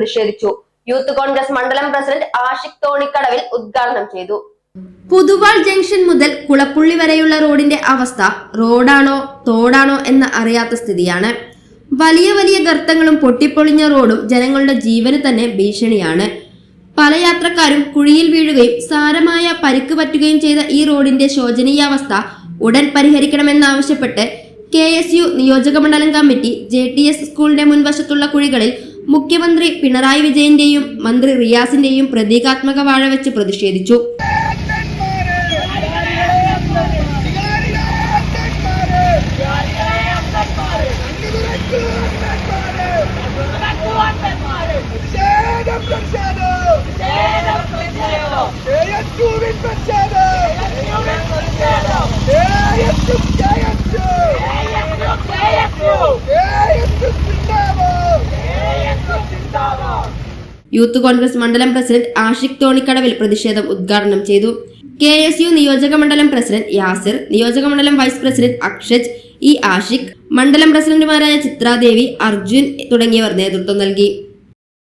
പ്രതിഷേധിച്ചു. യൂത്ത് കോൺഗ്രസ് മണ്ഡലം പ്രസിഡന്റ് ആഷിഖ് തോണിക്കടവിൽ ഉദ്ഘാടനം ചെയ്തു. പുതുവാൾ ജംഗ്ഷൻ മുതൽ കുളപ്പുള്ളി വരെയുള്ള റോഡിന്റെ അവസ്ഥ റോഡാണോ തോടാണോ എന്ന് അറിയാത്ത സ്ഥിതിയാണ്. വലിയ വലിയ ഗർത്തങ്ങളും പൊട്ടിപ്പൊളിഞ്ഞ റോഡും ജനങ്ങളുടെ ജീവന് തന്നെ ഭീഷണിയാണ്. പല യാത്രക്കാരും കുഴിയിൽ വീഴുകയും സാരമായ പരിക്ക് പറ്റുകയും ചെയ്ത ഈ റോഡിന്റെ ശോചനീയാവസ്ഥ ഉടൻ പരിഹരിക്കണമെന്നാവശ്യപ്പെട്ട് KSU നിയോജകമണ്ഡലം കമ്മിറ്റി JTS സ്കൂളിന്റെ മുൻവശത്തുള്ള കുഴികളിൽ മുഖ്യമന്ത്രി പിണറായി വിജയന്റെയും മന്ത്രി റിയാസിന്റെയും പ്രതീകാത്മക വാഴ വെച്ച് പ്രതിഷേധിച്ചു. യൂത്ത് കോൺഗ്രസ് മണ്ഡലം പ്രസിഡന്റ് ആഷിഖ് തോണിക്കടവിൽ പ്രതിഷേധം ഉദ്ഘാടനം ചെയ്തു. KSU നിയോജകമണ്ഡലം പ്രസിഡന്റ് യാസിർ, നിയോജകമണ്ഡലം വൈസ് പ്രസിഡന്റ് അക്ഷജ്, ആഷിഖ്, മണ്ഡലം പ്രസിഡന്റുമാരായ ചിത്രാദേവി, അർജുൻ തുടങ്ങിയവർ നേതൃത്വം നൽകി.